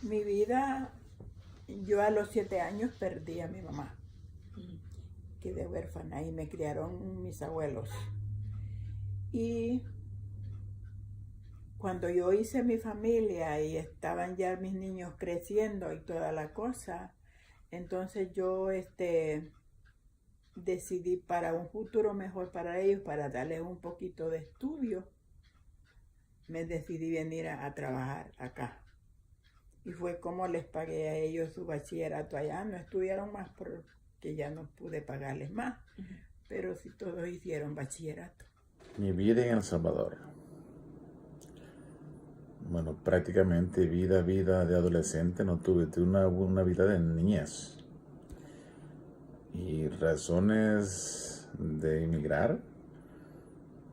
Mi vida, yo a los 7 años perdí a mi mamá. Quedé huérfana y me criaron mis abuelos. Y cuando yo hice mi familia y estaban ya mis niños creciendo y toda la cosa, entonces yo decidí para un futuro mejor para ellos, para darles un poquito de estudio, me decidí venir a trabajar acá. Y fue como les pagué a ellos su bachillerato allá. No estudiaron más porque ya no pude pagarles más, pero sí todos hicieron bachillerato. Mi vida en El Salvador. Bueno, prácticamente vida de adolescente no tuve una vida de niñez. Y razones de emigrar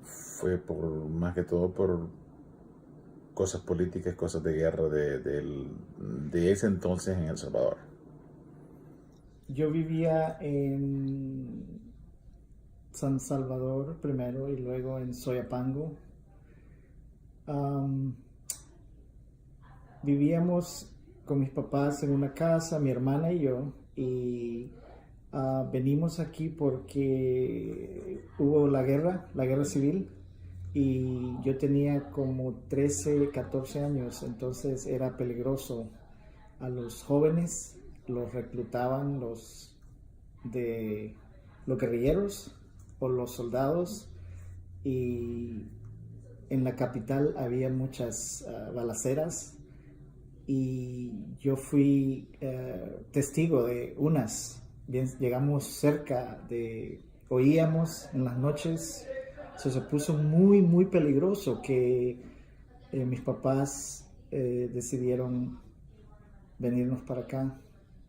fue más que todo por cosas políticas, cosas de guerra de ese entonces en El Salvador. Yo vivía en San Salvador primero y luego en Soyapango. Vivíamos con mis papás en una casa, mi hermana y yo, y venimos aquí porque hubo la guerra civil, y yo tenía como 13, 14 años, entonces era peligroso. A los jóvenes los reclutaban los guerrilleros o los soldados, y en la capital había muchas balaceras, y yo fui testigo de unas. Llegamos cerca oíamos en las noches. Se puso muy, muy peligroso que mis papás decidieron venirnos para acá.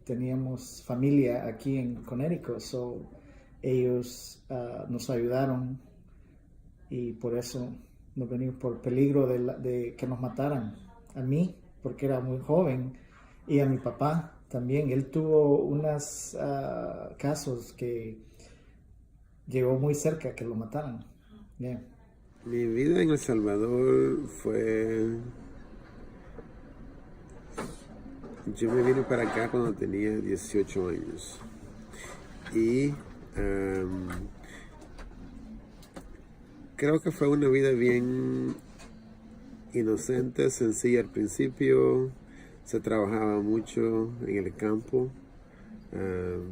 Teníamos familia aquí en Connecticut, so ellos nos ayudaron, y por eso nos venimos, por peligro de que nos mataran a mí, porque era muy joven, y a mi papá también. Él tuvo unos casos que llegó muy cerca que lo mataran. Yeah. Mi vida en El Salvador fue... Yo me vine para acá cuando tenía 18 años. Y creo que fue una vida bien inocente, sencilla al principio. Se trabajaba mucho en el campo.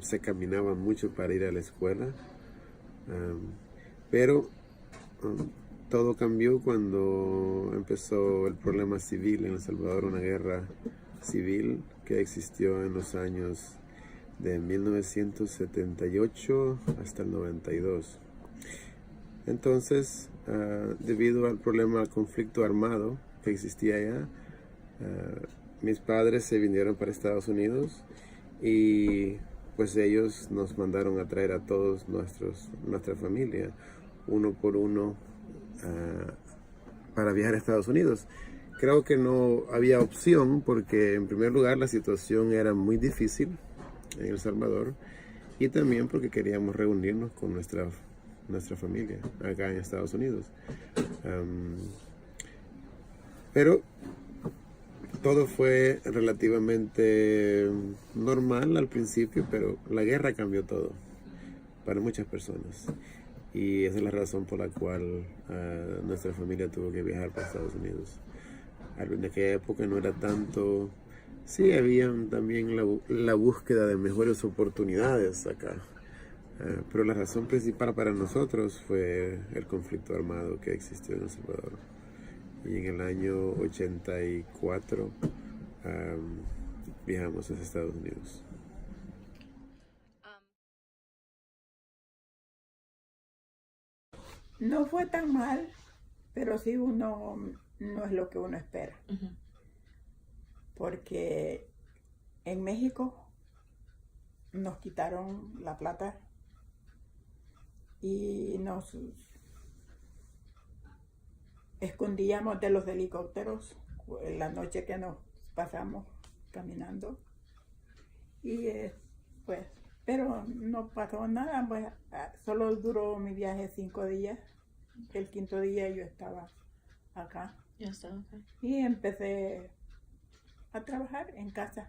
Se caminaba mucho para ir a la escuela. Pero todo cambió cuando empezó el problema civil en El Salvador, una guerra civil que existió en los años de 1978 hasta el 92. Entonces, debido al problema, al conflicto armado que existía allá, mis padres se vinieron para Estados Unidos, y pues ellos nos mandaron a traer a todos nuestra familia, uno por uno, para viajar a Estados Unidos. Creo que no había opción porque, en primer lugar, la situación era muy difícil en El Salvador, y también porque queríamos reunirnos con nuestra familia acá en Estados Unidos. Pero todo fue relativamente normal al principio, pero la guerra cambió todo para muchas personas. Y esa es la razón por la cual nuestra familia tuvo que viajar para Estados Unidos. En aquella época no era tanto... Sí, había también la búsqueda de mejores oportunidades acá. Pero la razón principal para nosotros fue el conflicto armado que existió en El Salvador. Y en el año 84 viajamos a Estados Unidos. No fue tan mal, pero sí uno no es lo que uno espera. Porque en México nos quitaron la plata y nos escondíamos de los helicópteros en la noche que nos pasamos caminando. Y pues, pero no pasó nada, pues solo duró mi viaje 5 días. El quinto día yo estaba acá. Ya está, ok. Y empecé a trabajar en casa.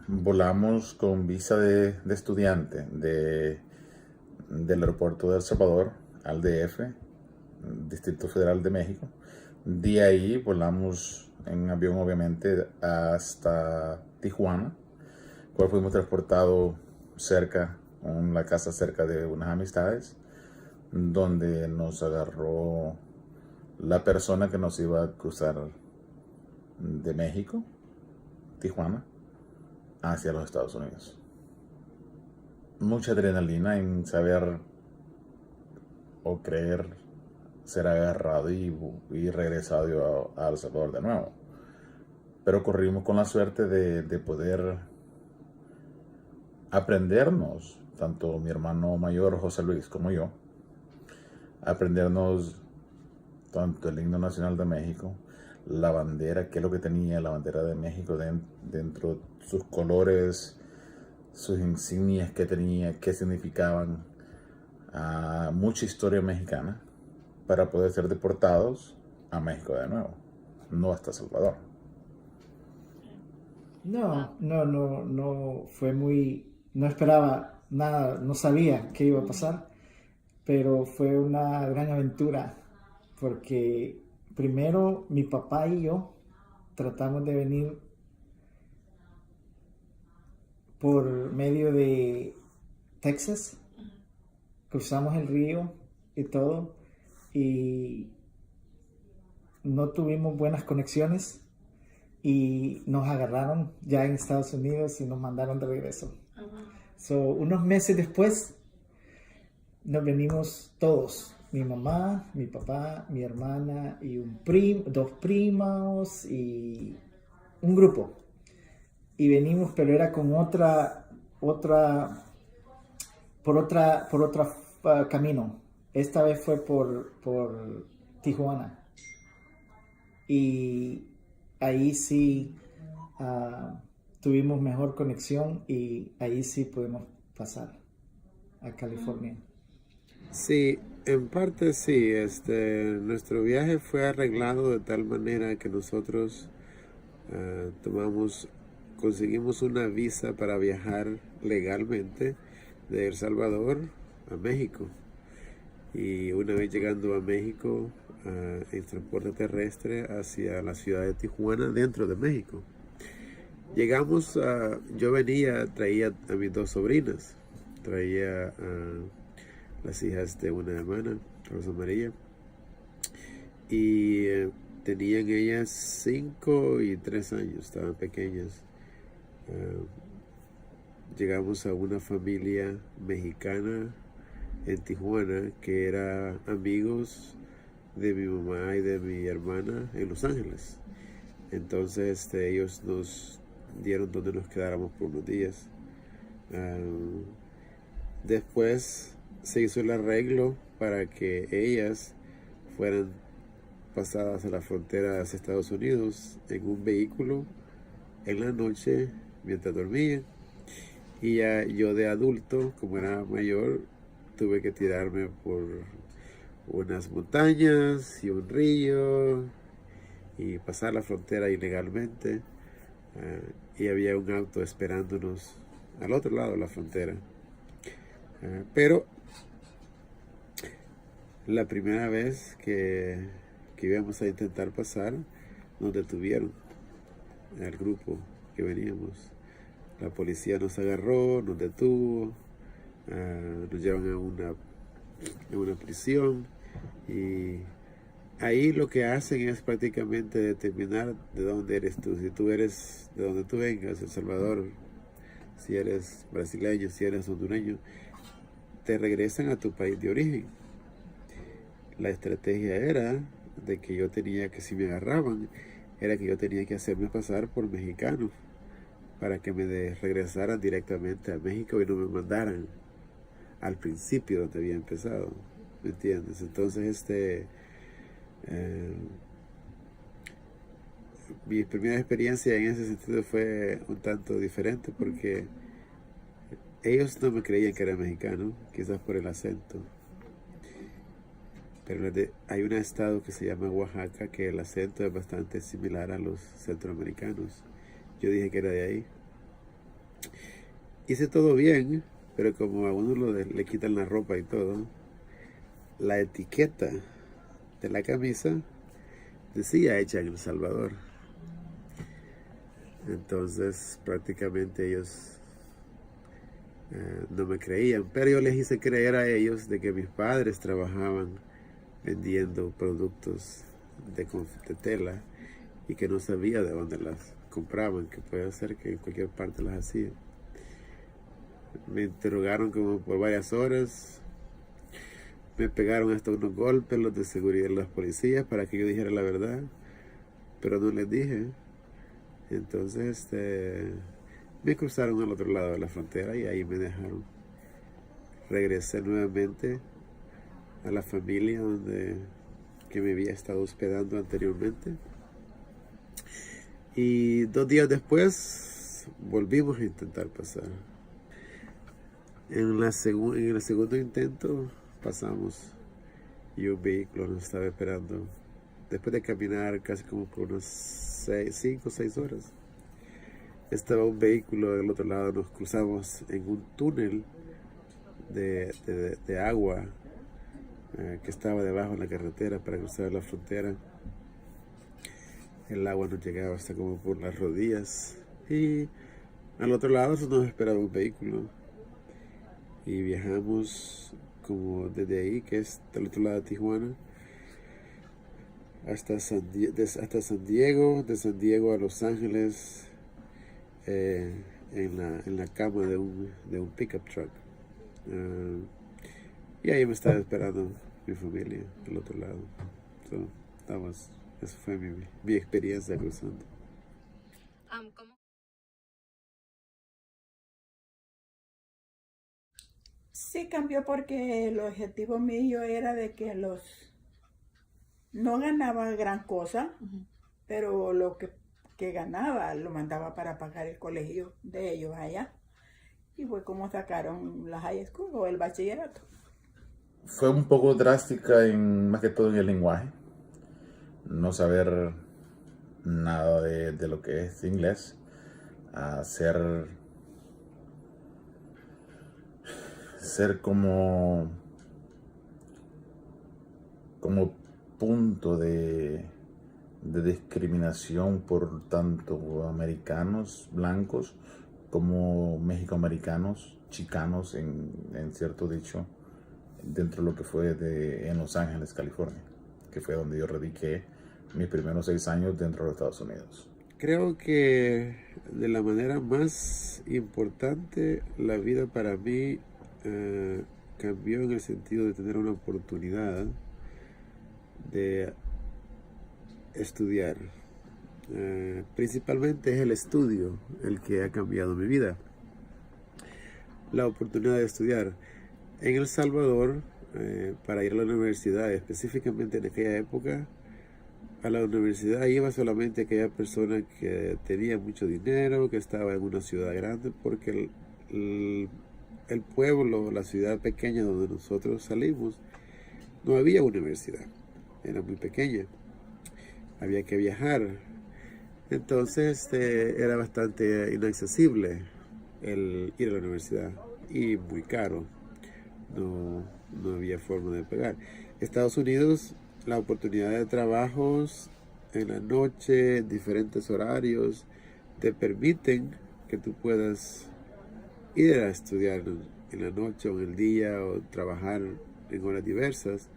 Volamos con visa de estudiante del aeropuerto de El Salvador al DF, Distrito Federal de México. De ahí volamos en avión, obviamente, hasta Tijuana, cual fuimos transportados en la casa cerca de unas amistades, donde nos agarró la persona que nos iba a cruzar de México, Tijuana, hacia los Estados Unidos. Mucha adrenalina en saber o creer ser agarrado y regresado a El Salvador de nuevo. Pero corrimos con la suerte de poder aprendernos, tanto mi hermano mayor José Luis como yo, aprendernos tanto el himno nacional de México, la bandera, qué es lo que tenía la bandera de México dentro, sus colores, sus insignias que tenía, qué significaban, mucha historia mexicana, para poder ser deportados a México de nuevo, no hasta Salvador. No fue no esperaba nada, no sabía qué iba a pasar, pero fue una gran aventura, porque primero mi papá y yo tratamos de venir por medio de Texas, cruzamos el río y todo, y no tuvimos buenas conexiones y nos agarraron ya en Estados Unidos y nos mandaron de regreso. Unos meses después nos venimos todos, mi mamá, mi papá, mi hermana y dos primos y un grupo. Y venimos, pero era con por otra camino. Esta vez fue por Tijuana. Y ahí sí tuvimos mejor conexión y ahí sí pudimos pasar a California. Sí, en parte sí. Nuestro viaje fue arreglado de tal manera que nosotros conseguimos una visa para viajar legalmente de El Salvador a México. Y una vez llegando a México, en transporte terrestre hacia la ciudad de Tijuana, dentro de México. Llegamos, yo traía a mis dos sobrinas, traía a las hijas de una hermana, Rosa María, y tenían ellas 5 y 3 años, estaban pequeñas. Llegamos a una familia mexicana en Tijuana que era amigos de mi mamá y de mi hermana en Los Ángeles. Entonces ellos nos dieron donde nos quedáramos por unos días. Después se hizo el arreglo para que ellas fueran pasadas a la frontera hacia Estados Unidos en un vehículo en la noche mientras dormían. Y ya yo de adulto, como era mayor, tuve que tirarme por unas montañas y un río y pasar la frontera ilegalmente. Y había un auto esperándonos al otro lado de la frontera. Pero la primera vez que íbamos a intentar pasar, nos detuvieron al grupo que veníamos. La policía nos agarró, nos detuvo, nos llevan a una prisión, y ahí lo que hacen es prácticamente determinar de dónde eres tú. Si tú eres de donde tú vengas, El Salvador, si eres brasileño, si eres hondureño, te regresan a tu país de origen. La estrategia era de que si me agarraban, era que yo tenía que hacerme pasar por mexicano para que me regresaran directamente a México y no me mandaran al principio donde había empezado, ¿me entiendes? Entonces mi primera experiencia en ese sentido fue un tanto diferente, porque ellos no me creían que era mexicano, quizás por el acento, pero hay un estado que se llama Oaxaca que el acento es bastante similar a los centroamericanos. Yo dije que era de ahí. Hice todo bien, pero como a uno le quitan la ropa y todo, la etiqueta de la camisa decía hecha en El Salvador. Entonces prácticamente ellos no me creían, pero yo les hice creer a ellos de que mis padres trabajaban vendiendo productos de tela y que no sabía de dónde las compraban, que puede ser que en cualquier parte las hacían. Me interrogaron como por varias horas, me pegaron hasta unos golpes los de seguridad, los policías, para que yo dijera la verdad, pero no les dije. Entonces me cruzaron al otro lado de la frontera y ahí me dejaron. Regresé nuevamente a la familia que me había estado hospedando anteriormente. Y 2 días después volvimos a intentar pasar. En el segundo intento pasamos y un vehículo nos estaba esperando. Después de caminar casi como por unas 5 o 6 horas, estaba un vehículo del otro lado. Nos cruzamos en un túnel de agua que estaba debajo de la carretera para cruzar la frontera. El agua nos llegaba hasta como por las rodillas y al otro lado nos esperaba un vehículo y viajamos como desde ahí, que es del otro lado de Tijuana, hasta San Diego, de San Diego a Los Ángeles, en la cama de un pickup truck. Y ahí me estaba esperando mi familia del otro lado. Esa fue mi experiencia cruzando. ¿Cómo? Sí cambió porque el objetivo mío era de que no ganaba gran cosa, pero lo que ganaba lo mandaba para pagar el colegio de ellos allá. Y fue como sacaron la high school o el bachillerato. Fue un poco drástica, más que todo en el lenguaje. No saber nada de lo que es inglés. Ser como punto de discriminación por tanto americanos blancos como mexicoamericanos, chicanos en cierto dicho, dentro de lo que fue en Los Ángeles, California, que fue donde yo radiqué mis primeros 6 años dentro de Estados Unidos. Creo que de la manera más importante, la vida para mí cambió en el sentido de tener una oportunidad de estudiar. Principalmente es el estudio el que ha cambiado mi vida. La oportunidad de estudiar. En El Salvador, para ir a la universidad, específicamente en aquella época, a la universidad iba solamente aquella persona que tenía mucho dinero, que estaba en una ciudad grande, porque el pueblo, la ciudad pequeña donde nosotros salimos, no había universidad, era muy pequeña, había que viajar, entonces era bastante inaccesible el ir a la universidad y muy caro, no había forma de pagar. Estados Unidos, la oportunidad de trabajos en la noche, diferentes horarios, te permiten que tú puedas ir a estudiar en la noche o en el día o trabajar en horas diversas.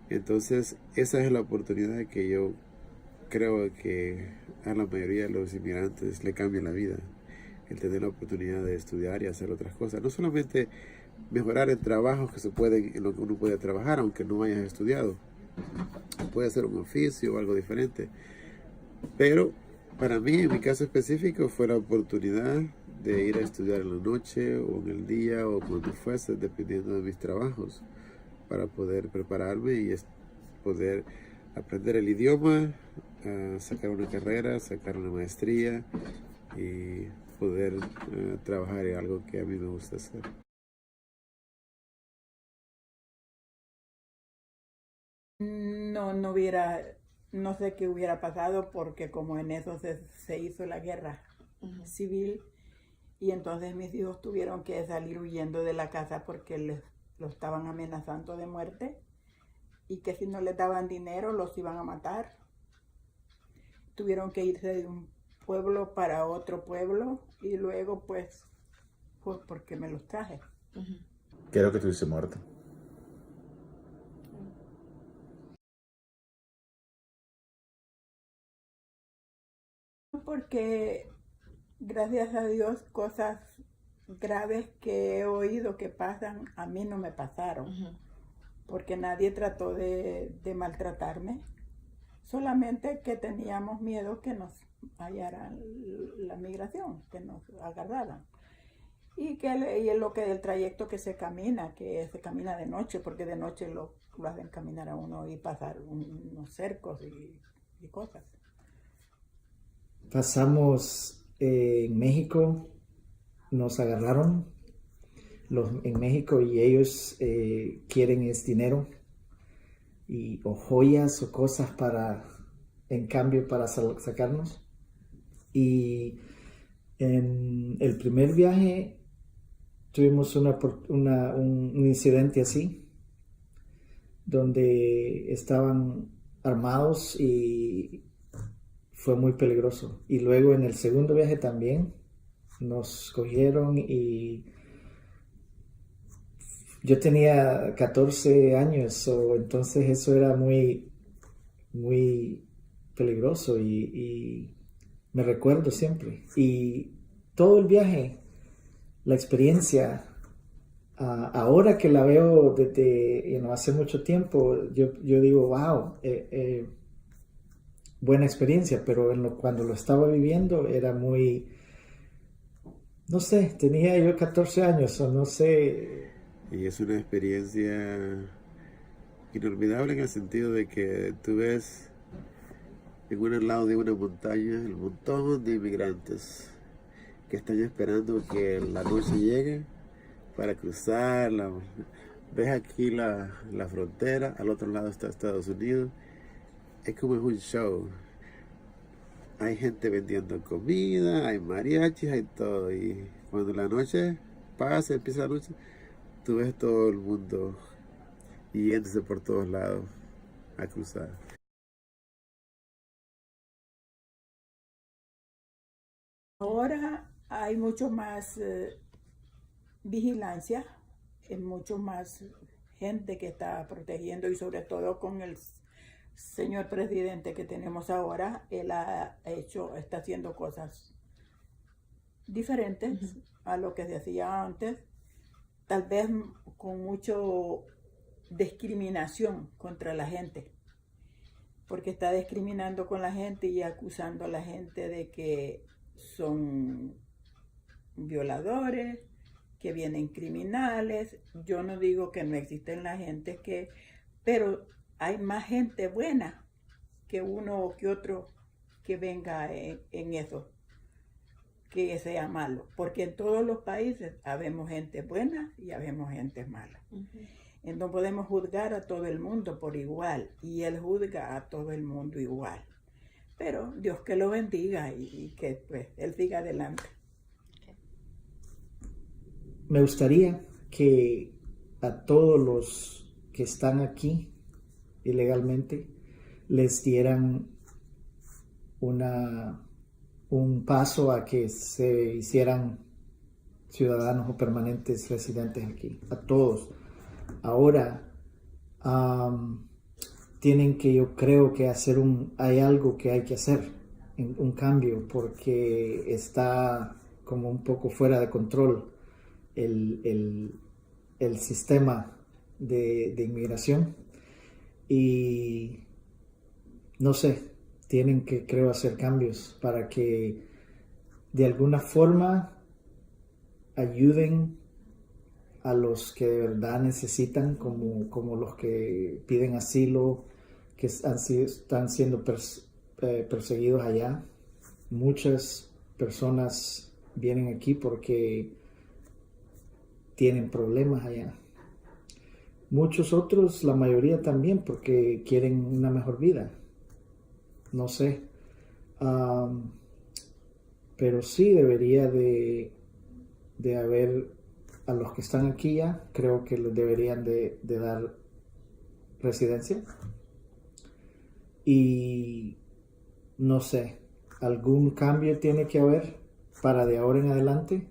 Entonces, esa es la oportunidad que yo creo que a la mayoría de los inmigrantes le cambia la vida. El tener la oportunidad de estudiar y hacer otras cosas. No solamente mejorar en trabajos que se pueden, en lo que uno puede trabajar, aunque no hayas estudiado. Puede ser un oficio o algo diferente, pero para mí, en mi caso específico, fue la oportunidad de ir a estudiar en la noche o en el día o cuando fuese, dependiendo de mis trabajos, para poder prepararme y poder aprender el idioma, sacar una carrera, sacar una maestría y poder trabajar en algo que a mí me gusta hacer. No hubiera, no sé qué hubiera pasado porque como en eso se hizo la guerra civil y entonces mis hijos tuvieron que salir huyendo de la casa porque lo estaban amenazando de muerte y que si no les daban dinero los iban a matar. Tuvieron que irse de un pueblo para otro pueblo y luego pues fue porque me los traje. Quiero que estuviese muerto. Porque gracias a Dios cosas graves que he oído que pasan a mí no me pasaron. Porque nadie trató de maltratarme. Solamente que teníamos miedo que nos hallaran la migración, que nos agarraran. Y lo que el trayecto que se camina de noche, porque de noche lo hacen caminar a uno y pasar unos cercos y cosas. Pasamos en México, nos agarraron en México y ellos quieren es dinero o joyas o cosas en cambio para sacarnos. Y en el primer viaje tuvimos un incidente así, donde estaban armados y fue muy peligroso. Y luego en el segundo viaje también nos cogieron y yo tenía 14 años, entonces eso era muy, muy peligroso y me recuerdo siempre. Y todo el viaje, la experiencia, ahora que la veo desde hace mucho tiempo, yo digo, wow, buena experiencia, pero cuando lo estaba viviendo era muy, no sé, tenía yo 14 años o no sé. Y es una experiencia inolvidable en el sentido de que tú ves en un lado de una montaña el montón de inmigrantes que están esperando que la noche llegue para cruzar. Ves aquí la frontera, al otro lado está Estados Unidos. Es como es un show. Hay gente vendiendo comida, hay mariachis, hay todo. Y cuando la noche pasa, empieza la noche, tú ves todo el mundo yéndose por todos lados a cruzar. Ahora hay mucho más vigilancia, mucho más gente que está protegiendo y sobre todo con el señor presidente que tenemos ahora, él está haciendo cosas diferentes a lo que se hacía antes, tal vez con mucho discriminación contra la gente, porque está discriminando con la gente y acusando a la gente de que son violadores, que vienen criminales. Yo no digo que no existen la gente pero hay más gente buena que uno o que otro que venga en eso, que sea malo, porque en todos los países habemos gente buena y habemos gente mala. No podemos juzgar a todo el mundo por igual, y Él juzga a todo el mundo igual. Pero Dios que lo bendiga y que pues, Él siga adelante. Me gustaría que a todos los que están aquí ilegalmente les dieran un paso a que se hicieran ciudadanos o permanentes residentes aquí, a todos. Ahora tienen que, yo creo que hay algo que hay que hacer, un cambio, porque está como un poco fuera de control el sistema de inmigración y no sé, tienen que, creo, hacer cambios para que de alguna forma ayuden a los que de verdad necesitan, como los que piden asilo, que están siendo perseguidos allá. Muchas personas vienen aquí porque tienen problemas allá. Muchos otros, la mayoría también, porque quieren una mejor vida. No sé. Am, pero sí debería de haber, a los que están aquí ya, creo que les deberían de dar residencia. Y no sé, algún cambio tiene que haber para de ahora en adelante.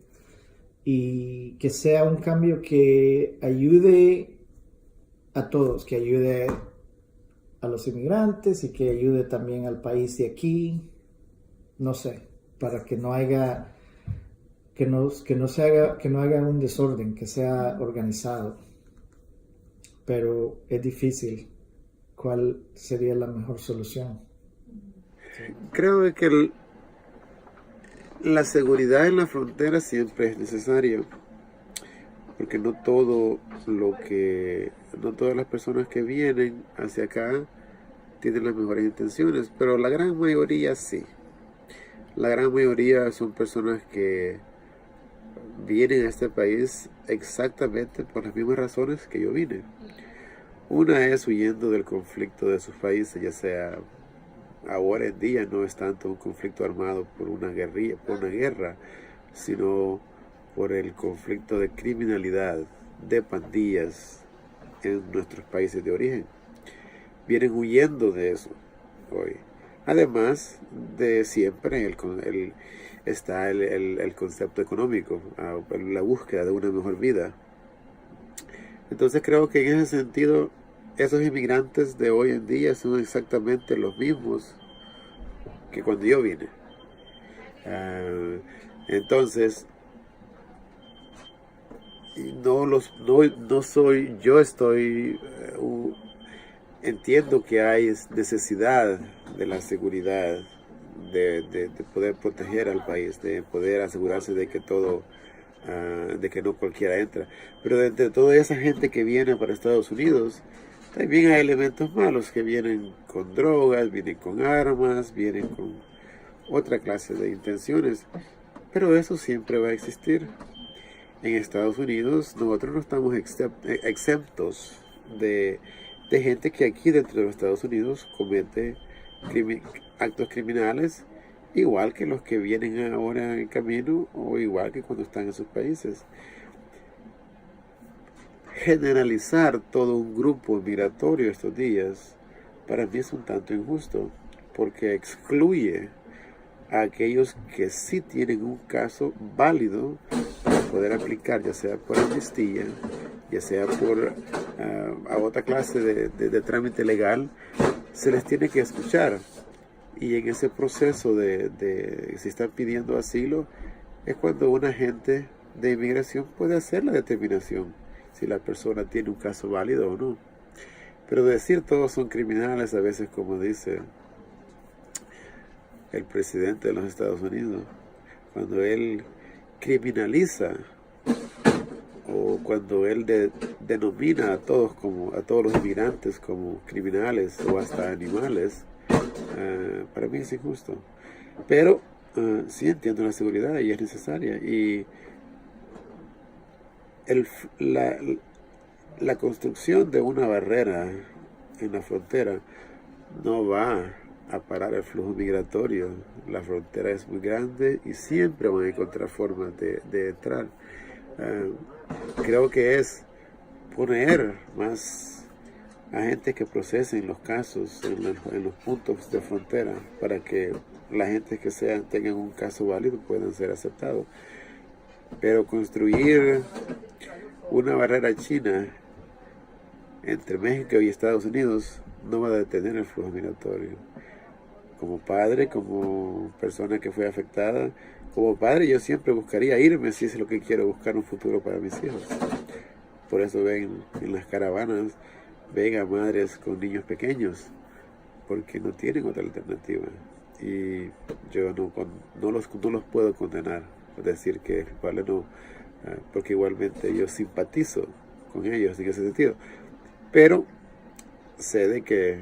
Y que sea un cambio que ayude a todos, que ayude a los inmigrantes y que ayude también al país de aquí, no sé, para que no haya, que no haga un desorden, que sea organizado. Pero es difícil. ¿Cuál sería la mejor solución? Creo que la seguridad en la frontera siempre es necesaria, porque no todas las personas que vienen hacia acá tienen las mejores intenciones, pero la gran mayoría sí. La gran mayoría son personas que vienen a este país exactamente por las mismas razones que yo vine. Una es huyendo del conflicto de sus países, ya sea ahora en día no es tanto un conflicto armado por una guerra, sino por el conflicto de criminalidad, de pandillas en nuestros países de origen. Vienen huyendo de eso hoy. Además de siempre está el concepto económico, la búsqueda de una mejor vida. Entonces creo que en ese sentido esos inmigrantes de hoy en día son exactamente los mismos que cuando yo vine. Entonces, entiendo que hay necesidad de la seguridad, de poder proteger al país, de poder asegurarse de que de que no cualquiera entra. Pero de entre toda esa gente que viene para Estados Unidos, también hay elementos malos que vienen con drogas, vienen con armas, vienen con otra clase de intenciones. Pero eso siempre va a existir. En Estados Unidos nosotros no estamos exentos de gente que aquí dentro de los Estados Unidos comete actos criminales, igual que los que vienen ahora en camino o igual que cuando están en sus países. Generalizar todo un grupo migratorio estos días para mí es un tanto injusto, porque excluye a aquellos que sí tienen un caso válido para poder aplicar, ya sea por amnistía, ya sea por a otra clase de trámite legal. Se les tiene que escuchar, y en ese proceso si están pidiendo asilo es cuando un agente de inmigración puede hacer la determinación si la persona tiene un caso válido o no. Pero decir todos son criminales, a veces, como dice el presidente de los Estados Unidos, cuando él criminaliza o cuando él denomina a todos los inmigrantes como criminales o hasta animales, para mí es injusto. Pero sí entiendo la seguridad y es necesaria, y la construcción de una barrera en la frontera no va a parar el flujo migratorio. La frontera es muy grande y siempre van a encontrar formas de entrar. Creo que es poner más agentes que procesen los casos en los puntos de frontera para que la gente que tengan un caso válido puedan ser aceptados. Pero construir una barrera china entre México y Estados Unidos no va a detener el flujo migratorio. Como padre, como persona que fue afectada, como padre yo siempre buscaría irme si es lo que quiero, buscar un futuro para mis hijos. Por eso ven en las caravanas, ven a madres con niños pequeños, porque no tienen otra alternativa. Y yo no los puedo condenar, decir que es culpable, no, porque igualmente yo simpatizo con ellos en ese sentido. Pero sé de que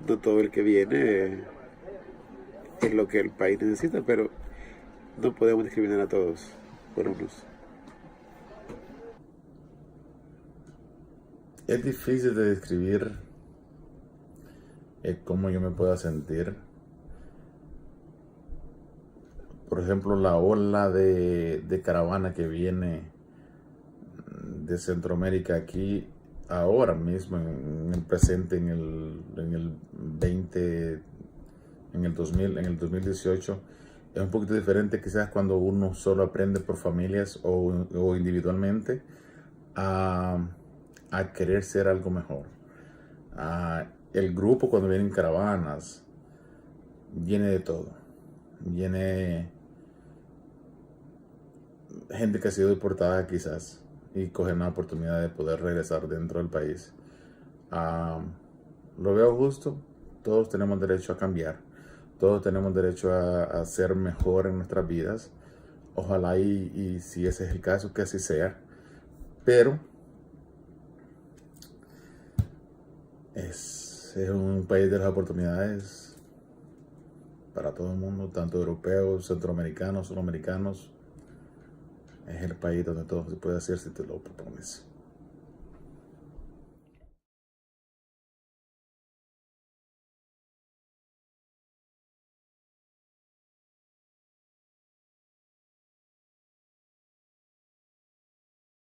no todo el que viene es lo que el país necesita, pero no podemos discriminar a todos por unos. Es difícil de describir cómo yo me pueda sentir. Por ejemplo, la ola de caravana que viene de Centroamérica aquí ahora mismo, en el presente, en el 20, en el 2000, en el 2018, es un poquito diferente quizás cuando uno solo aprende por familias o individualmente a querer ser algo mejor. El grupo cuando viene en caravanas viene de todo. Viene gente que ha sido deportada quizás y coge una oportunidad de poder regresar dentro del país. Lo veo justo. Todos tenemos derecho a cambiar. Todos tenemos derecho a ser mejor en nuestras vidas. Ojalá y si ese es el caso, que así sea. Pero es un país de las oportunidades para todo el mundo, tanto europeos, centroamericanos, sudamericanos. Es el país donde todo se puede hacer si te lo propones.